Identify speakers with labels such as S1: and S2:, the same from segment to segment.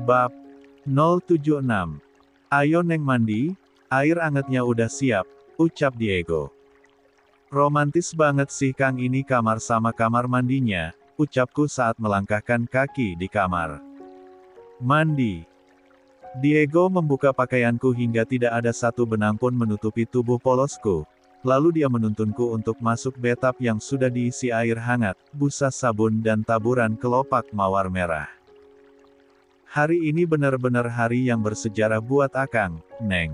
S1: Bab 076. Ayo Neng mandi, air angetnya udah siap, ucap Diego. Romantis banget sih Kang ini kamar sama kamar mandinya, ucapku saat melangkahkan kaki di kamar. Mandi. Diego membuka pakaianku hingga tidak ada satu benang pun menutupi tubuh polosku. Lalu dia menuntunku untuk masuk bathtub yang sudah diisi air hangat, busa sabun dan taburan kelopak mawar merah. Hari ini benar-benar hari yang bersejarah buat Akang, Neng.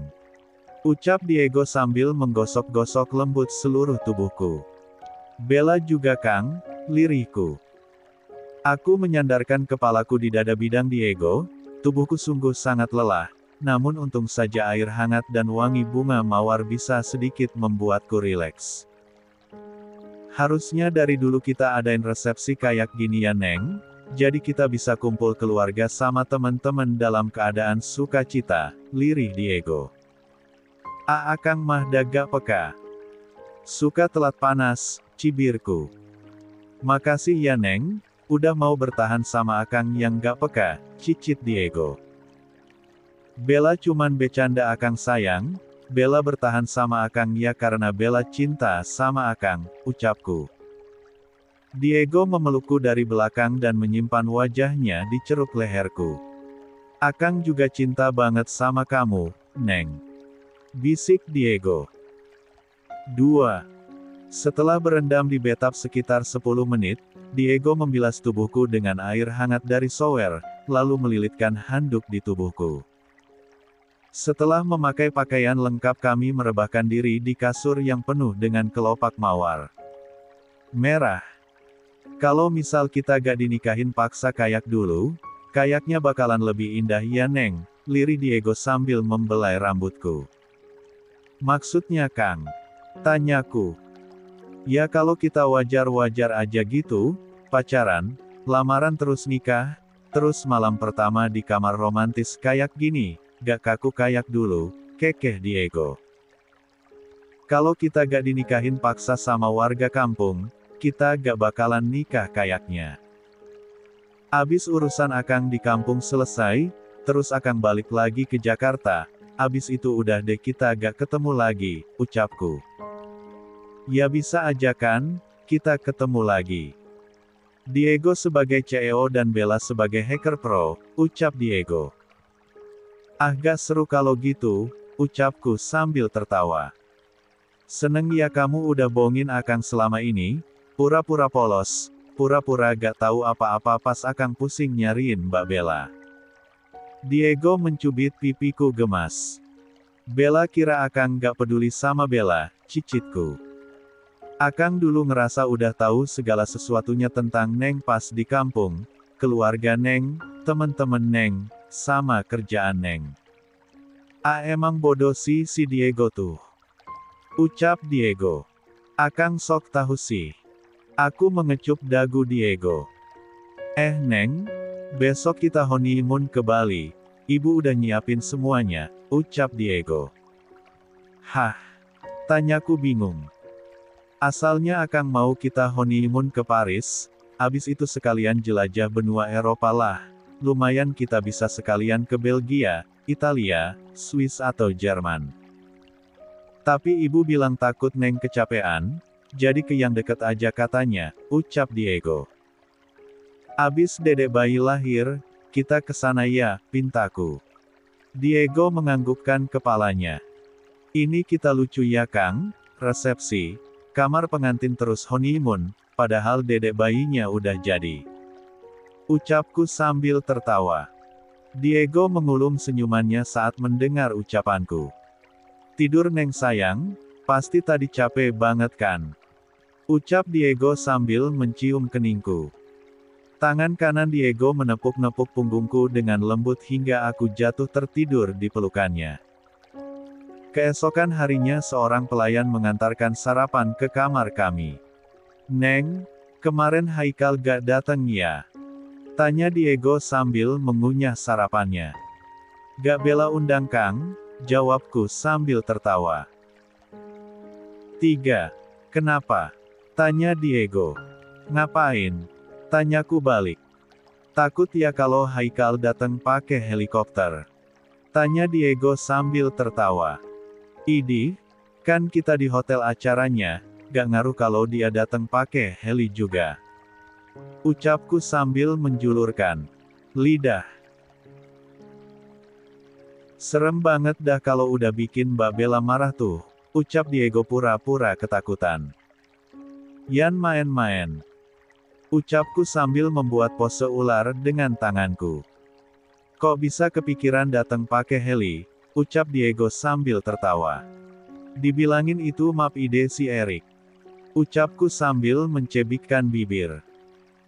S1: Ucap Diego sambil menggosok-gosok lembut seluruh tubuhku. Bella juga Kang, lirihku. Aku menyandarkan kepalaku di dada bidang Diego, tubuhku sungguh sangat lelah, namun untung saja air hangat dan wangi bunga mawar bisa sedikit membuatku rileks. Harusnya dari dulu kita adain resepsi kayak gini ya Neng, jadi kita bisa kumpul keluarga sama teman-teman dalam keadaan sukacita, lirih Diego. Akang mah daga peka. Suka telat panas, cibirku. Makasih ya Neng, udah mau bertahan sama Akang yang gak peka, cicit Diego. Bella cuman bercanda Akang sayang, Bella bertahan sama Akang ya karena Bella cinta sama Akang, ucapku. Diego memelukku dari belakang dan menyimpan wajahnya di ceruk leherku. Akang juga cinta banget sama kamu, Neng. Bisik Diego. 2. Setelah berendam di bathtub sekitar 10 menit, Diego membilas tubuhku dengan air hangat dari shower, lalu melilitkan handuk di tubuhku. Setelah memakai pakaian lengkap kami merebahkan diri di kasur yang penuh dengan kelopak mawar merah. Kalau misal kita gak dinikahin paksa kayak dulu, kayaknya bakalan lebih indah ya Neng, lirih Diego sambil membelai rambutku. Maksudnya Kang? Tanyaku. Ya kalau kita wajar-wajar aja gitu, pacaran, lamaran terus nikah, terus malam pertama di kamar romantis kayak gini, gak kaku kayak dulu, kekeh Diego. Kalau kita gak dinikahin paksa sama warga kampung, kita gak bakalan nikah kayaknya. Abis urusan Akang di kampung selesai, terus Akang balik lagi ke Jakarta, abis itu udah deh kita gak ketemu lagi, ucapku. Ya bisa aja kan, kita ketemu lagi. Diego sebagai CEO dan Bella sebagai hacker pro, ucap Diego. Gak seru kalau gitu, ucapku sambil tertawa. Seneng ya kamu udah bohongin Akang selama ini, pura-pura polos, pura-pura gak tahu apa-apa pas Akang pusing nyariin Mbak Bella. Diego mencubit pipiku gemas. Bella kira Akang gak peduli sama Bella, cicitku. Akang dulu ngerasa udah tahu segala sesuatunya tentang Neng pas di kampung, keluarga Neng, temen-temen Neng, sama kerjaan Neng. Emang bodoh sih si Diego tuh. Ucap Diego. Akang sok tahu sih. Aku mengecup dagu Diego. Neng, besok kita honeymoon ke Bali. Ibu udah nyiapin semuanya, ucap Diego. Hah? Tanyaku bingung. Asalnya Akang mau kita honeymoon ke Paris, abis itu sekalian jelajah benua Eropa lah. Lumayan kita bisa sekalian ke Belgia, Italia, Swiss atau Jerman. Tapi ibu bilang takut Neng kecapean, jadi ke yang deket aja katanya, ucap Diego. Abis dedek bayi lahir, kita kesana ya, pintaku. Diego menganggukkan kepalanya. Ini kita lucu ya Kang, resepsi, kamar pengantin terus honeymoon, padahal dedek bayinya udah jadi. Ucapku sambil tertawa. Diego mengulum senyumannya saat mendengar ucapanku. Tidur Neng sayang, pasti tadi capek banget kan? Ucap Diego sambil mencium keningku. Tangan kanan Diego menepuk-nepuk punggungku dengan lembut hingga aku jatuh tertidur di pelukannya. Keesokan harinya seorang pelayan mengantarkan sarapan ke kamar kami. Neng, kemarin Haikal gak dateng ya? Tanya Diego sambil mengunyah sarapannya. Gak Bella undang Kang, jawabku sambil tertawa. 3. Kenapa? Tanya Diego. Ngapain? Tanyaku balik. Takut ya kalau Haikal datang pakai helikopter? Tanya Diego sambil tertawa. Idih, kan kita di hotel acaranya, gak ngaruh kalau dia datang pakai heli juga. Ucapku sambil menjulurkan lidah. Serem banget dah kalau udah bikin Mbak Bella marah tuh, ucap Diego pura-pura ketakutan. Yan main-main. Ucapku sambil membuat pose ular dengan tanganku. Kok bisa kepikiran datang pakai heli? Ucap Diego sambil tertawa. Dibilangin itu map ide si Erik. Ucapku sambil mencebikkan bibir.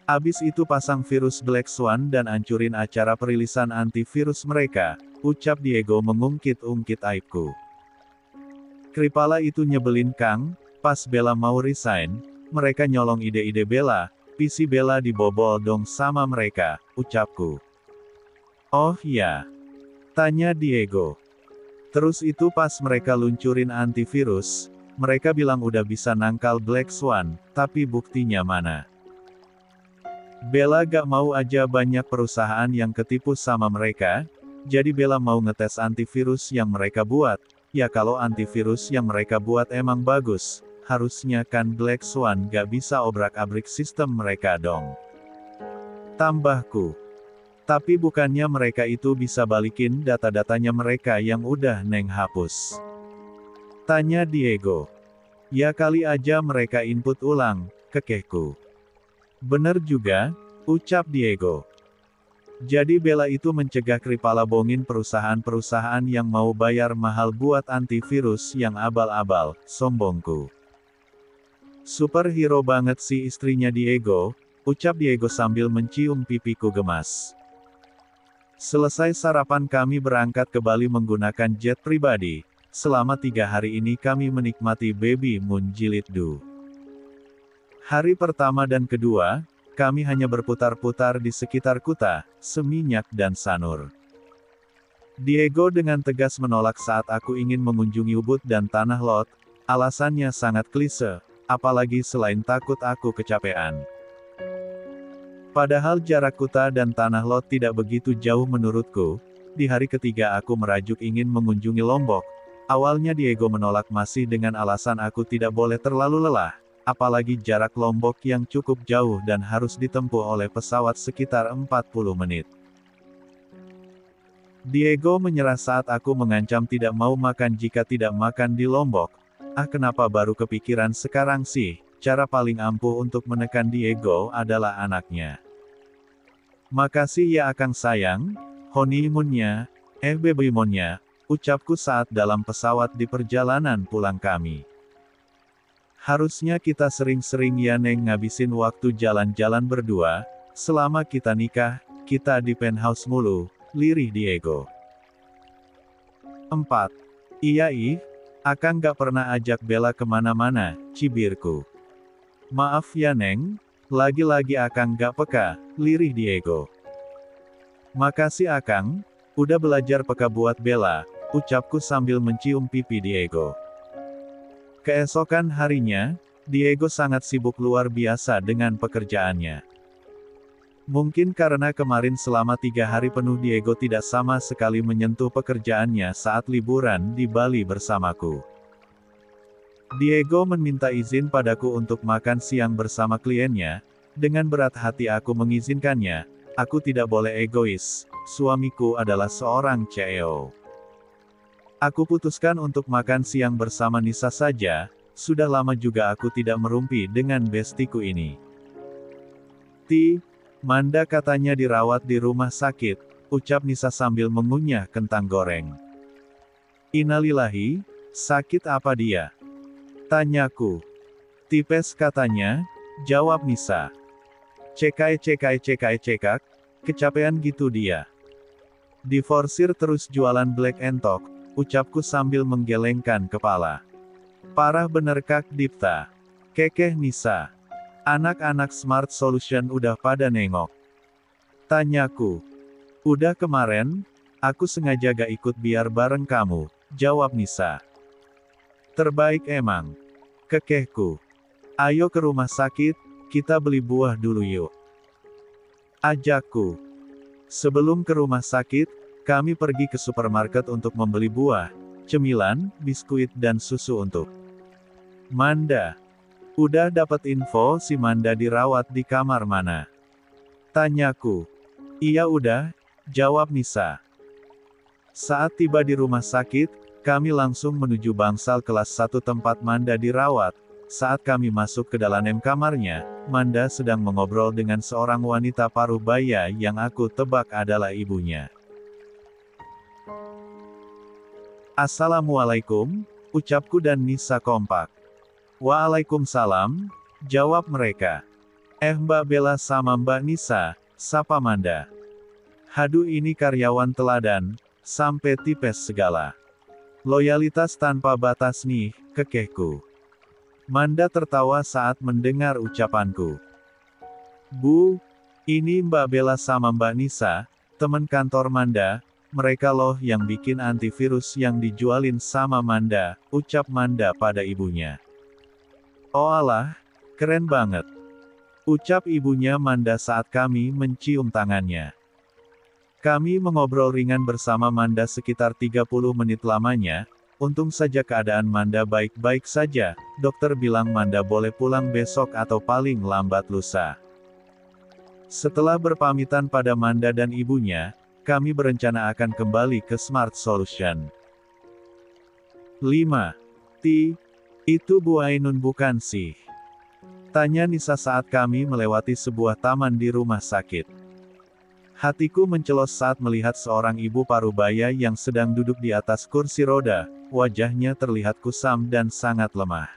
S1: Abis itu pasang virus Black Swan dan ancurin acara perilisan antivirus mereka, ucap Diego mengungkit-ungkit aibku. Kripala itu nyebelin Kang, pas Bella mau resign, mereka nyolong ide-ide Bella, PC Bella dibobol dong sama mereka, ucapku. Oh iya? Tanya Diego. Terus itu pas mereka luncurin antivirus, mereka bilang udah bisa nangkal Black Swan, tapi buktinya mana? Bella gak mau aja banyak perusahaan yang ketipu sama mereka, jadi Bella mau ngetes antivirus yang mereka buat, ya kalau antivirus yang mereka buat emang bagus, harusnya kan Black Swan gak bisa obrak-abrik sistem mereka dong. Tambahku. Tapi bukannya mereka itu bisa balikin data-datanya mereka yang udah Neng hapus? Tanya Diego. Ya kali aja mereka input ulang, kekehku. Bener juga, ucap Diego. Jadi Bella itu mencegah Kripala bongin perusahaan-perusahaan yang mau bayar mahal buat antivirus yang abal-abal, sombongku. Superhero banget si istrinya Diego, ucap Diego sambil mencium pipiku gemas. Selesai sarapan kami berangkat ke Bali menggunakan jet pribadi. Selama 3 hari ini kami menikmati Baby Moon Jilid 2. Hari pertama dan kedua, kami hanya berputar-putar di sekitar Kuta, Seminyak dan Sanur. Diego dengan tegas menolak saat aku ingin mengunjungi Ubud dan Tanah Lot, alasannya sangat klise, apalagi selain takut aku kecapean. Padahal jarak Kuta dan Tanah Lot tidak begitu jauh menurutku. Di hari ketiga aku merajuk ingin mengunjungi Lombok. Awalnya Diego menolak masih dengan alasan aku tidak boleh terlalu lelah, apalagi jarak Lombok yang cukup jauh dan harus ditempuh oleh pesawat sekitar 40 menit. Diego menyerah saat aku mengancam tidak mau makan jika tidak makan di Lombok. Ah, kenapa baru kepikiran sekarang sih? Cara paling ampuh untuk menekan Diego adalah anaknya. Makasih ya Akang sayang, honeymoonnya, babymoonnya, ucapku saat dalam pesawat di perjalanan pulang kami. Harusnya kita sering-sering ya Neng ngabisin waktu jalan-jalan berdua, selama kita nikah, kita di penthouse mulu, lirih Diego. 4. Iya ih, Akang gak pernah ajak Bella kemana-mana, cibirku. Maaf ya Neng, lagi-lagi Akang gak peka, lirih Diego. Makasih Akang, udah belajar peka buat Bella, ucapku sambil mencium pipi Diego. Keesokan harinya, Diego sangat sibuk luar biasa dengan pekerjaannya. Mungkin karena kemarin selama 3 hari penuh Diego tidak sama sekali menyentuh pekerjaannya saat liburan di Bali bersamaku. Diego meminta izin padaku untuk makan siang bersama kliennya. Dengan berat hati aku mengizinkannya. Aku tidak boleh egois, suamiku adalah seorang CEO. Aku putuskan untuk makan siang bersama Nisa saja, sudah lama juga aku tidak merumpi dengan bestiku ini. Manda katanya dirawat di rumah sakit, ucap Nisa sambil mengunyah kentang goreng. Innalillahi, sakit apa dia? Tanyaku. Tipes katanya, jawab Nisa. Cekak, kecapean gitu dia. Diforsir terus jualan Black and Talk, ucapku sambil menggelengkan kepala. Parah bener Kak Dipta. Kekeh Nisa. Anak-anak Smart Solution udah pada nengok. Tanyaku. Udah kemarin, aku sengaja gak ikut biar bareng kamu, jawab Nisa. Terbaik emang. Kekehku. Ayo ke rumah sakit, kita beli buah dulu yuk. Ajakku. Sebelum ke rumah sakit, kami pergi ke supermarket untuk membeli buah, cemilan, biskuit dan susu untuk Manda. Udah dapat info si Manda dirawat di kamar mana? Tanyaku. Iya udah, jawab Nisa. Saat tiba di rumah sakit, kami langsung menuju bangsal kelas 1 tempat Manda dirawat. Saat kami masuk ke dalam kamarnya, Manda sedang mengobrol dengan seorang wanita paruh baya yang aku tebak adalah ibunya. Assalamualaikum, ucapku dan Nisa kompak. Waalaikumsalam, jawab mereka. Mbak Bella sama Mbak Nisa, sapa Manda. Haduh ini karyawan teladan, sampai tipes segala. Loyalitas tanpa batas nih, kekehku. Manda tertawa saat mendengar ucapanku. Bu, ini Mbak Bella sama Mbak Nisa, teman kantor Manda, mereka loh yang bikin antivirus yang dijualin sama Manda, ucap Manda pada ibunya. Oh alah, keren banget. Ucap ibunya Manda saat kami mencium tangannya. Kami mengobrol ringan bersama Manda sekitar 30 menit lamanya. Untung saja keadaan Manda baik-baik saja, dokter bilang Manda boleh pulang besok atau paling lambat lusa. Setelah berpamitan pada Manda dan ibunya, kami berencana akan kembali ke Smart Solution. 5. Itu Bu Ainun bukan sih? Tanya Nisa saat kami melewati sebuah taman di rumah sakit. Hatiku mencelos saat melihat seorang ibu parubaya yang sedang duduk di atas kursi roda, wajahnya terlihat kusam dan sangat lemah.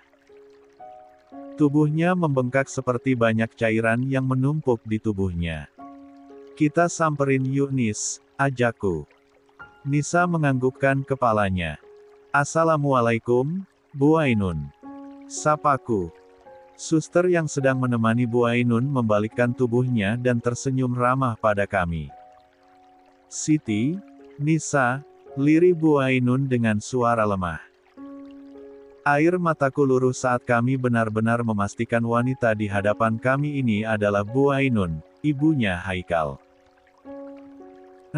S1: Tubuhnya membengkak seperti banyak cairan yang menumpuk di tubuhnya. Kita samperin yuk Nis, ajakku. Nisa menganggukkan kepalanya. Assalamualaikum, Bu Ainun. Sapaku. Suster yang sedang menemani Bu Ainun membalikkan tubuhnya dan tersenyum ramah pada kami. Siti, Nisa, lirih Bu Ainun dengan suara lemah. Air mataku luruh saat kami benar-benar memastikan wanita di hadapan kami ini adalah Bu Ainun, ibunya Haikal. 6.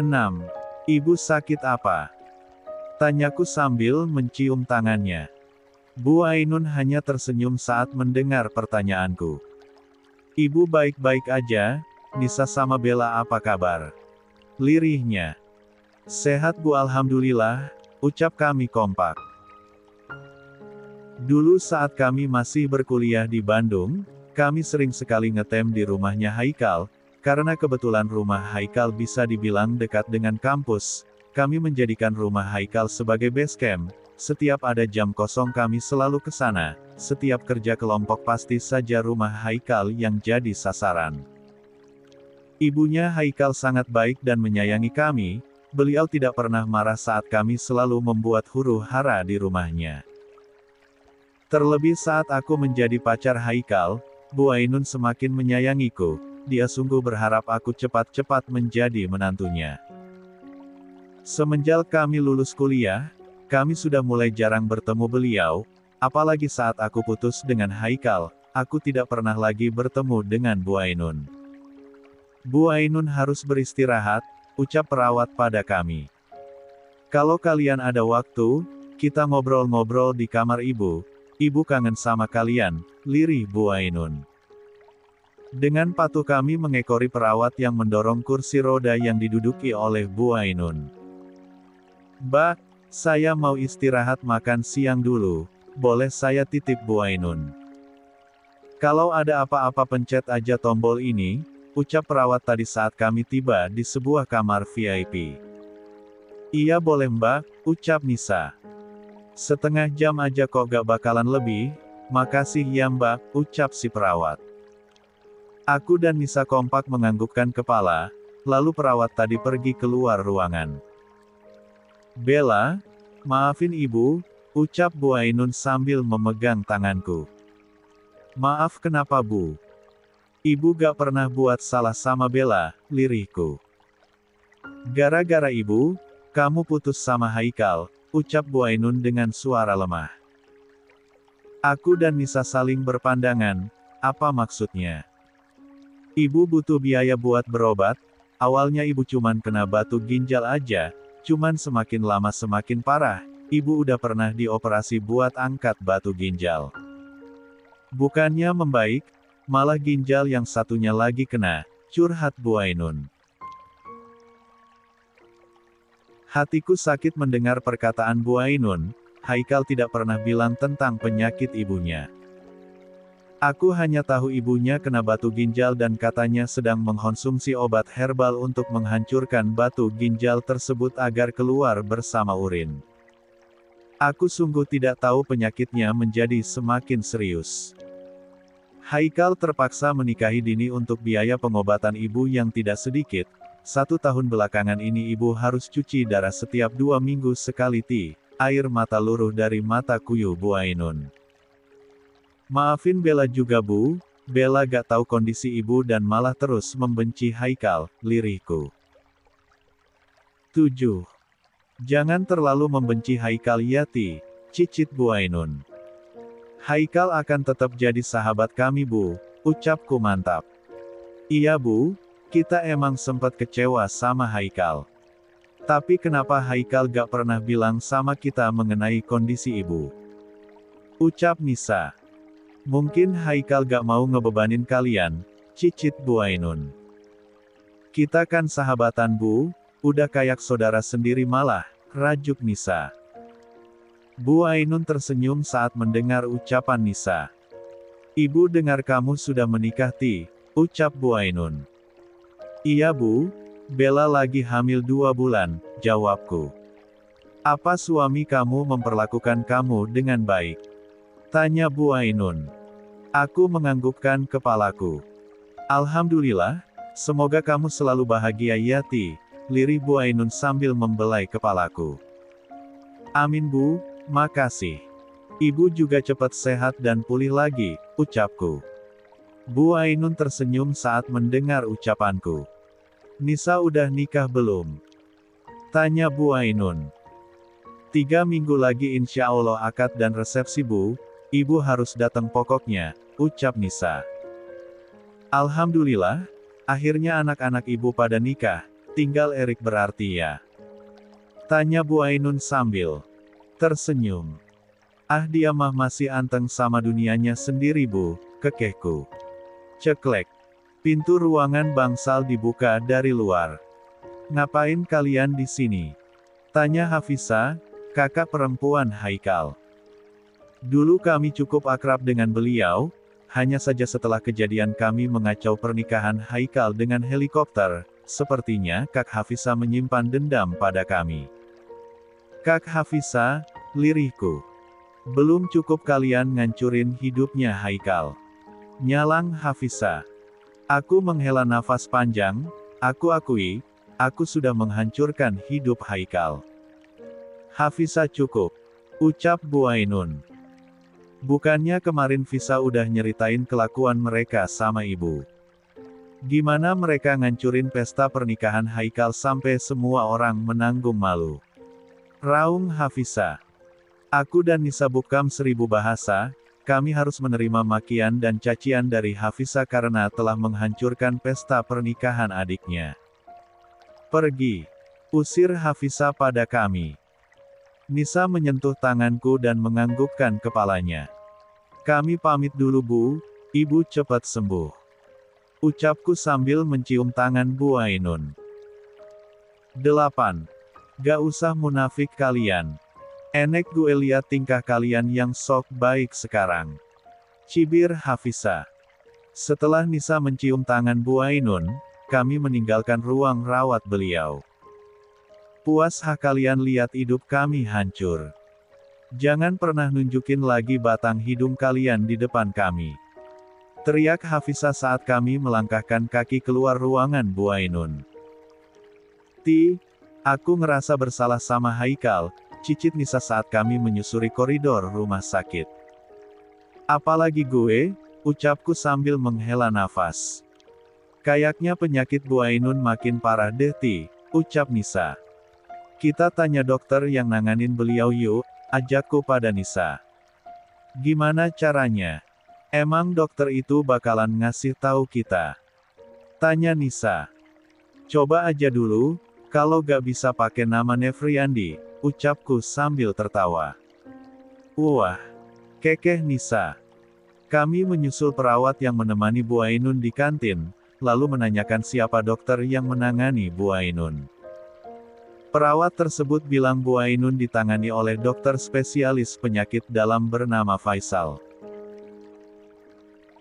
S1: Ibu sakit apa? Tanyaku sambil mencium tangannya. Bu Ainun hanya tersenyum saat mendengar pertanyaanku. Ibu baik-baik aja, Nisa sama Bella apa kabar? Lirihnya. Sehat Bu alhamdulillah, ucap kami kompak. Dulu saat kami masih berkuliah di Bandung, kami sering sekali ngetem di rumahnya Haikal, karena kebetulan rumah Haikal bisa dibilang dekat dengan kampus, kami menjadikan rumah Haikal sebagai base camp. Setiap ada jam kosong kami selalu ke sana, setiap kerja kelompok pasti saja rumah Haikal yang jadi sasaran. Ibunya Haikal sangat baik dan menyayangi kami, beliau tidak pernah marah saat kami selalu membuat huru-hara di rumahnya. Terlebih saat aku menjadi pacar Haikal, Bu Ainun semakin menyayangiku, dia sungguh berharap aku cepat-cepat menjadi menantunya. Semenjak kami lulus kuliah, kami sudah mulai jarang bertemu beliau, apalagi saat aku putus dengan Haikal, aku tidak pernah lagi bertemu dengan Bu Ainun. Bu Ainun harus beristirahat, ucap perawat pada kami. Kalau kalian ada waktu, kita ngobrol-ngobrol di kamar ibu kangen sama kalian, lirih Bu Ainun. Dengan patuh kami mengekori perawat yang mendorong kursi roda yang diduduki oleh Bu Ainun. Mbak, saya mau istirahat makan siang dulu, boleh saya titip Bu Ainun? Kalau ada apa-apa pencet aja tombol ini, ucap perawat tadi saat kami tiba di sebuah kamar VIP. Iya boleh Mbak, ucap Nisa. Setengah jam aja kok gak bakalan lebih, makasih ya Mbak, ucap si perawat. Aku dan Nisa kompak menganggukkan kepala, lalu perawat tadi pergi keluar ruangan. Bella, maafin ibu, ucap Bu Ainun sambil memegang tanganku. Maaf kenapa Bu? Ibu gak pernah buat salah sama Bella, lirihku. Gara-gara ibu, kamu putus sama Haikal, ucap Bu Ainun dengan suara lemah. Aku dan Nisa saling berpandangan, apa maksudnya? Ibu butuh biaya buat berobat, awalnya ibu cuman kena batu ginjal aja, cuman semakin lama semakin parah, ibu udah pernah dioperasi buat angkat batu ginjal. Bukannya membaik, malah ginjal yang satunya lagi kena, curhat Bu Ainun. Hatiku sakit mendengar perkataan Bu Ainun, Haikal tidak pernah bilang tentang penyakit ibunya. Aku hanya tahu ibunya kena batu ginjal dan katanya sedang mengkonsumsi obat herbal untuk menghancurkan batu ginjal tersebut agar keluar bersama urin. Aku sungguh tidak tahu penyakitnya menjadi semakin serius. Haikal terpaksa menikahi dini untuk biaya pengobatan ibu yang tidak sedikit. 1 tahun belakangan ini ibu harus cuci darah setiap 2 minggu sekali. Air mata luruh dari mata kuyu Bu Ainun. Maafin Bella juga Bu, Bella gak tahu kondisi ibu dan malah terus membenci Haikal, lirihku. 7. Jangan terlalu membenci Haikal ya cicit Bu Ainun. Haikal akan tetap jadi sahabat kami Bu, ucapku mantap. Iya Bu, kita emang sempat kecewa sama Haikal. Tapi kenapa Haikal gak pernah bilang sama kita mengenai kondisi ibu? Ucap Nisa. Mungkin Haikal gak mau ngebebanin kalian, cicit Bu Ainun. Kita kan sahabatan Bu, udah kayak saudara sendiri malah, rajuk Nisa. Bu Ainun tersenyum saat mendengar ucapan Nisa. Ibu dengar kamu sudah menikah ucap Bu Ainun. Iya Bu, Bella lagi hamil 2 bulan, jawabku. Apa suami kamu memperlakukan kamu dengan baik? Tanya Bu Ainun. Aku menganggukkan kepalaku. Alhamdulillah, semoga kamu selalu bahagia ya lirih Bu Ainun sambil membelai kepalaku. Amin Bu, makasih. Ibu juga cepat sehat dan pulih lagi, ucapku. Bu Ainun tersenyum saat mendengar ucapanku. Nisa udah nikah belum? Tanya Bu Ainun. 3 minggu lagi insya Allah akad dan resepsi Bu, ibu harus datang pokoknya, ucap Nisa. Alhamdulillah, akhirnya anak-anak ibu pada nikah, tinggal Erik berarti ya? Tanya Bu Ainun sambil tersenyum. Ah dia mah masih anteng sama dunianya sendiri Bu, kekehku. Ceklek. Pintu ruangan bangsal dibuka dari luar. Ngapain kalian di sini? Tanya Hafisa, kakak perempuan Haikal. Dulu kami cukup akrab dengan beliau, hanya saja setelah kejadian kami mengacau pernikahan Haikal dengan helikopter, sepertinya Kak Hafisa menyimpan dendam pada kami. Kak Hafisa, lirihku. Belum cukup kalian ngancurin hidupnya Haikal. Nyalang Hafisa. Aku menghela nafas panjang, aku akui, aku sudah menghancurkan hidup Haikal. Hafisa cukup. Ucap Bu Ainun. Bukannya kemarin Visa udah nyeritain kelakuan mereka sama ibu. Gimana mereka ngancurin pesta pernikahan Haikal sampai semua orang menanggung malu. Raung Hafisa. Aku dan Nisa bukam 1000 bahasa, kami harus menerima makian dan cacian dari Hafisa karena telah menghancurkan pesta pernikahan adiknya. Pergi. Usir Hafisa pada kami. Nisa menyentuh tanganku dan menganggukkan kepalanya. Kami pamit dulu Bu, Ibu cepat sembuh. Ucapku sambil mencium tangan Bu Ainun. 8. Gak usah munafik kalian. Enek gue liat tingkah kalian yang sok baik sekarang. Cibir Hafisa. Setelah Nisa mencium tangan Bu Ainun, kami meninggalkan ruang rawat beliau. Puas kalian lihat hidup kami hancur. Jangan pernah nunjukin lagi batang hidung kalian di depan kami. Teriak Hafisa saat kami melangkahkan kaki keluar ruangan Bu Ainun. Aku ngerasa bersalah sama Haikal, cicit Nisa saat kami menyusuri koridor rumah sakit. Apalagi gue, ucapku sambil menghela nafas. Kayaknya penyakit Bu Ainun makin parah deh ucap Nisa. Kita tanya dokter yang nanganin beliau yuk, ajakku pada Nisa. Gimana caranya? Emang dokter itu bakalan ngasih tahu kita? Tanya Nisa. Coba aja dulu, kalau gak bisa pakai nama Nefriandi, ucapku sambil tertawa. Wah, kekeh Nisa. Kami menyusul perawat yang menemani Bu Ainun di kantin, lalu menanyakan siapa dokter yang menangani Bu Ainun. Perawat tersebut bilang Bu Ainun ditangani oleh dokter spesialis penyakit dalam bernama Faisal.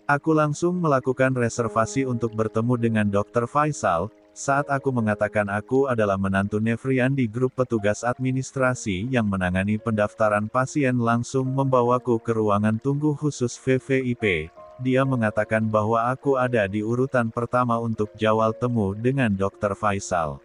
S1: Aku langsung melakukan reservasi untuk bertemu dengan dokter Faisal, saat aku mengatakan aku adalah menantu Nefriandi. Grup petugas administrasi yang menangani pendaftaran pasien langsung membawaku ke ruangan tunggu khusus VVIP. Dia mengatakan bahwa aku ada di urutan pertama untuk jadwal temu dengan dokter Faisal.